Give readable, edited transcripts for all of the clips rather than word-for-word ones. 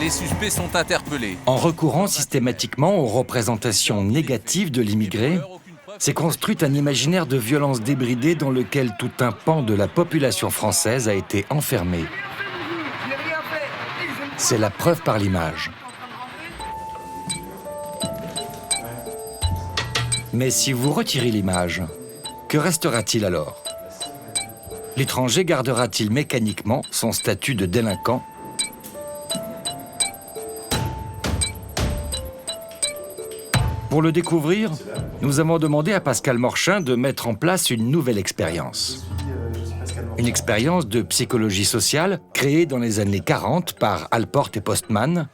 les suspects sont interpellés. En recourant systématiquement aux représentations négatives de l'immigré, s'est construit un imaginaire de violence débridée dans lequel tout un pan de la population française a été enfermé. C'est la preuve par l'image. Mais si vous retirez l'image, que restera-t-il alors? L'étranger gardera-t-il mécaniquement son statut de délinquant? Pour le découvrir, nous avons demandé à Pascal Morchin de mettre en place une nouvelle expérience. Une expérience de psychologie sociale créée dans les années 40 par Allport et Postman,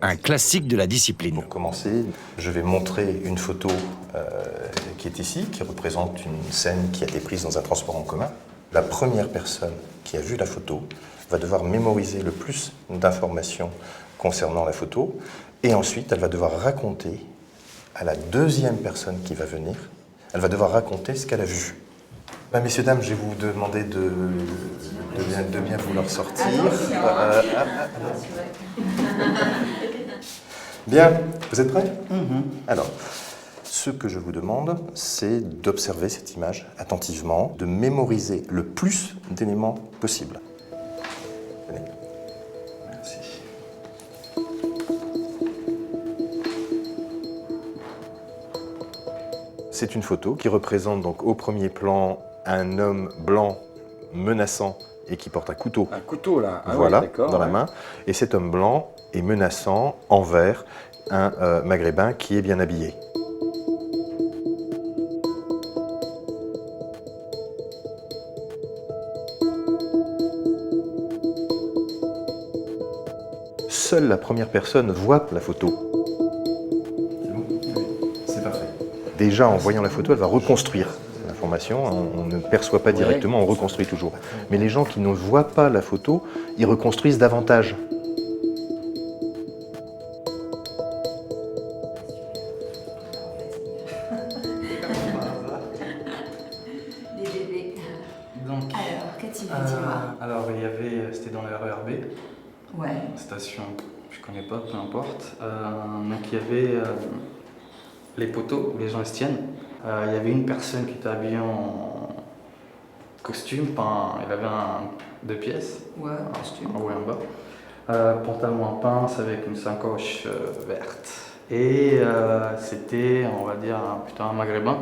un classique de la discipline. Pour commencer, je vais montrer une photo qui est ici, qui représente une scène qui a été prise dans un transport en commun. La première personne qui a vu la photo va devoir mémoriser le plus d'informations concernant la photo, et ensuite elle va devoir raconter à la deuxième personne qui va venir, elle va devoir raconter ce qu'elle a vu. Messieurs, dames, je vais vous demander de bien vouloir sortir. Bien, vous êtes prêts? Alors, ce que je vous demande, c'est d'observer cette image attentivement, de mémoriser le plus d'éléments possible. Venez. Merci. C'est une photo qui représente donc au premier plan un homme blanc menaçant et qui porte un couteau. Un couteau là, voilà, oui, dans la main. Et cet homme blanc est menaçant envers un maghrébin qui est bien habillé. Seule la première personne voit la photo. C'est bon? Oui, c'est parfait. Déjà, en voyant la photo, elle va reconstruire l'information. On ne perçoit pas directement, on reconstruit toujours. Mais les gens qui ne voient pas la photo, ils reconstruisent davantage. Les bébés. Donc, alors, qu'as-tu vu, alors, il y avait, c'était dans le RERB. Ouais. Station, je connais pas, peu importe. Donc il y avait les poteaux où les gens se tiennent. Il y avait une personne qui était habillée en costume, il avait deux pièces. Ouais, un costume. En haut et en bas. Pantalon en pince avec une sacoche verte. Et c'était, on va dire, plutôt un maghrébin.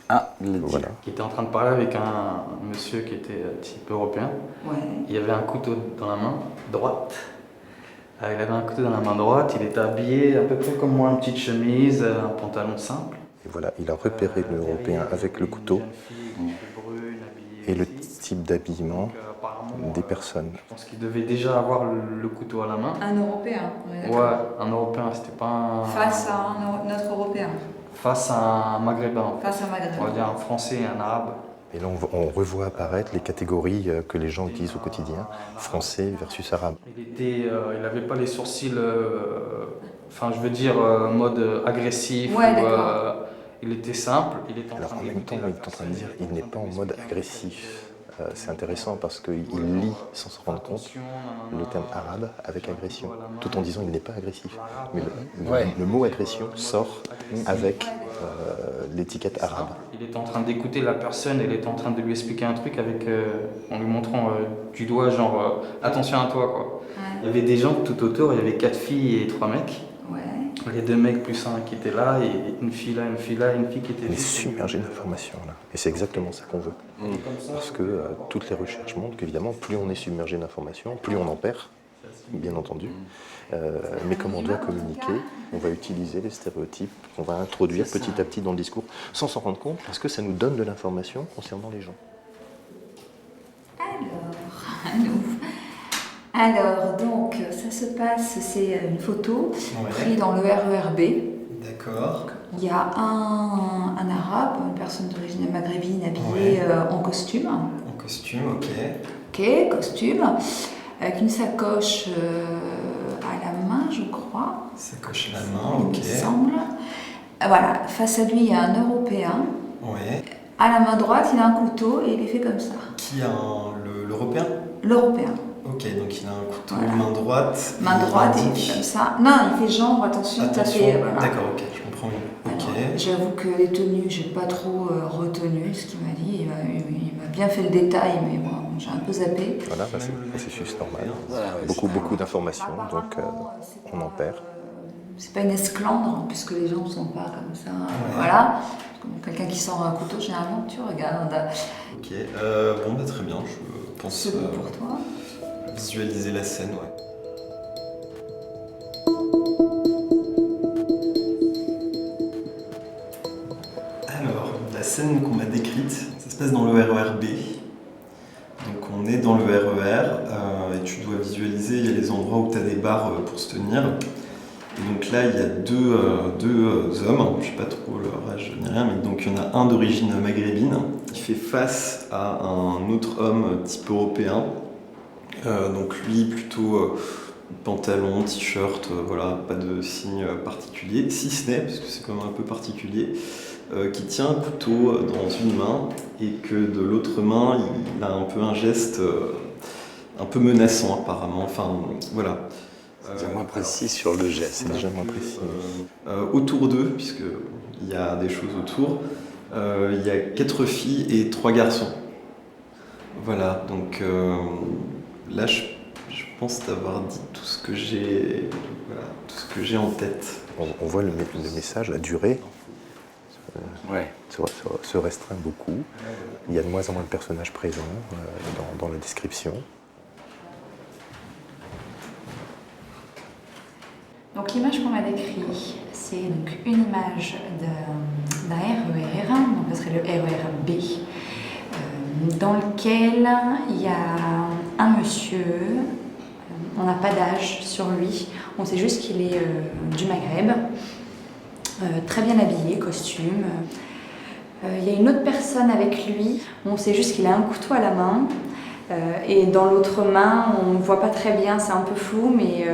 Ah, voilà. Qui était en train de parler avec un monsieur qui était type européen. Ouais. Il y avait un couteau dans la main droite. Il avait un couteau dans la main droite, il était habillé à peu près comme moi, une petite chemise, un pantalon simple. Et voilà, il a repéré l'Européen avec le couteau et le type d'habillement des personnes. Je pense qu'il devait déjà avoir le couteau à la main. Un Européen, ouais, un Européen, c'était pas un... Face à notre Européen. Face à un Maghrébin. Face à un Maghrébin. On va dire un Français et un Arabe. Et là, on revoit apparaître les catégories que les gens utilisent au quotidien, français versus arabe. Il n'avait pas les sourcils, enfin je veux dire mode agressif. Ouais, il était simple. Alors en même temps, il est en train de dire qu'il n'est pas en mode agressif. C'est intéressant parce qu'il lit, sans se rendre compte, le terme arabe avec agression, tout en disant qu'il n'est pas agressif. Mais le mot agression sort avec l'étiquette arabe. Il était en train d'écouter la personne, il était en train de lui expliquer un truc en lui montrant du doigt, genre attention à toi, quoi. Ouais. Il y avait des gens tout autour, il y avait 4 filles et 3 mecs. Ouais. Les 2 mecs plus un qui étaient là, et une fille là, une fille là, une fille qui était... On est submergé d'informations là. Et c'est exactement ça qu'on veut. Parce que toutes les recherches montrent qu'évidemment, plus on est submergé d'informations, plus on en perd, bien entendu. Mais comme on doit communiquer, on va utiliser les stéréotypes qu'on va introduire petit à petit dans le discours, sans s'en rendre compte, parce que ça nous donne de l'information concernant les gens. Alors, donc, ça se passe, c'est une photo prise dans le RERB. D'accord. Il y a un arabe, une personne d'origine maghrébine habillée en costume. En costume, ok. Ok, costume, avec une sacoche à la main, je crois. Sacoche à la main, ok. Il me semble. Voilà, face à lui, il y a un Européen. Ouais. À la main droite, il a un couteau et il est fait comme ça. Qui a l'Européen? L'Européen. Ok, donc il a un couteau Voilà. main droite. Main droite, et il indique- fait comme ça. Non, il fait genre, attention, Attention. taper. Voilà. D'accord, ok, je comprends mieux. Ok. Alors, j'avoue que les tenues, j'ai pas trop retenu ce qu'il m'a dit. Il m'a bien fait le détail, mais bon, j'ai un peu zappé. Voilà, bah, c'est le processus normal. Voilà, ouais, Beaucoup d'informations, donc Apparemment, c'est on en pas, perd. c'est pas une esclandre, puisque les gens ne sont pas comme ça. Voilà. Comme quelqu'un qui sort un couteau, généralement, tu regardes. Ok, bon, bah, très bien, je pense C'est bon pour toi. visualiser la scène, ouais. Alors, la scène qu'on m'a décrite, ça se passe dans le RER B. Donc on est dans le RER et tu dois visualiser, il y a les endroits où tu as des barres pour se tenir. Et donc là, il y a deux hommes, je ne sais pas trop leur âge ni rien, mais donc il y en a un d'origine maghrébine qui fait face à un autre homme type européen. Donc lui, plutôt pantalon, t-shirt, voilà, pas de signe particulier, si ce n'est, parce que c'est quand même un peu particulier, qui tient un couteau dans une main et que de l'autre main, il a un peu un geste un peu menaçant apparemment. Enfin, voilà. C'est moins précis sur le geste. C'est déjà moins précis. Autour d'eux, puisqu'il y a des choses autour, il y a 4 filles et 3 garçons. Voilà, donc là je pense t'avoir dit tout ce que j'ai en tête. On voit le message, la durée Ouais. se restreint beaucoup. Il y a de moins en moins de personnages présents dans la description. Donc l'image qu'on m'a décrite, c'est donc une image d'un RER, donc ce serait le RER B, dans lequel il y a un monsieur, on n'a pas d'âge sur lui, on sait juste qu'il est du Maghreb, très bien habillé, costume. Il y a une autre personne avec lui, on sait juste qu'il a un couteau à la main, et dans l'autre main, on ne voit pas très bien, c'est un peu flou, mais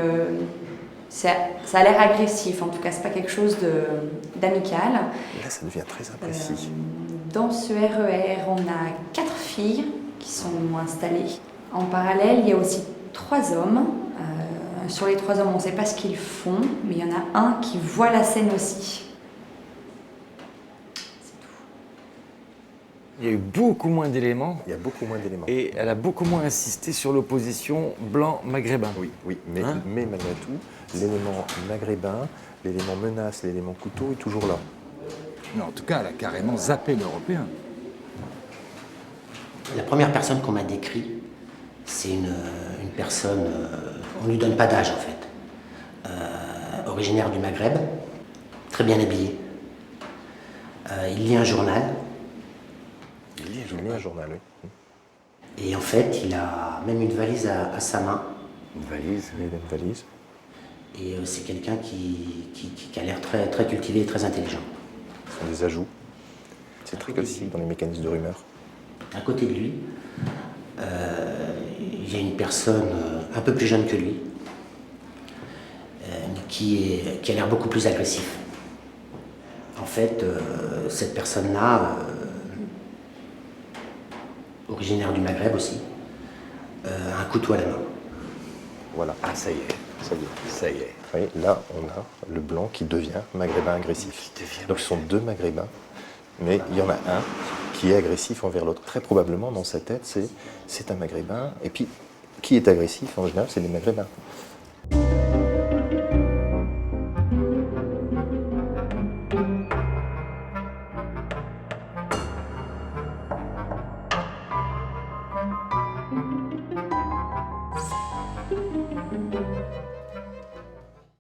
ça a l'air agressif, en tout cas, c'est pas quelque chose d'amical. Là, ça devient très imprécis. Dans ce RER, on a 4 filles qui sont installées. En parallèle, il y a aussi 3 hommes. Sur les 3 hommes, on ne sait pas ce qu'ils font, mais il y en a un qui voit la scène aussi. C'est tout. Il y a eu beaucoup moins d'éléments Il y a beaucoup moins d'éléments. et elle a beaucoup moins insisté sur l'opposition blanc-maghrébin. Oui, mais, Hein mais malgré tout, l'élément maghrébin, l'élément menace, l'élément couteau est toujours là. Mais en tout cas, elle a carrément zappé l'européen. La première personne qu'on m'a décrite, c'est une personne, on ne lui donne pas d'âge en fait, originaire du Maghreb, très bien habillé. Il lit un journal Il lit un journal, oui. et en fait il a même une valise à sa main. Une valise. Oui, une valise. Et c'est quelqu'un qui a l'air très, très cultivé et très intelligent. Ce sont des ajouts. C'est très classique dans les mécanismes de rumeur. À côté de lui, il y a une personne un peu plus jeune que lui, qui a l'air beaucoup plus agressif. En fait, cette personne-là, originaire du Maghreb aussi, a un couteau à la main. Voilà. Ah, ça y est, ça y est. Oui, là, on a le blanc qui devient maghrébin agressif. Donc ce sont 2 maghrébins, mais il y en a un qui est agressif envers l'autre. Très probablement, dans sa tête, c'est un maghrébin. Et puis, qui est agressif, en général, c'est des maghrébins.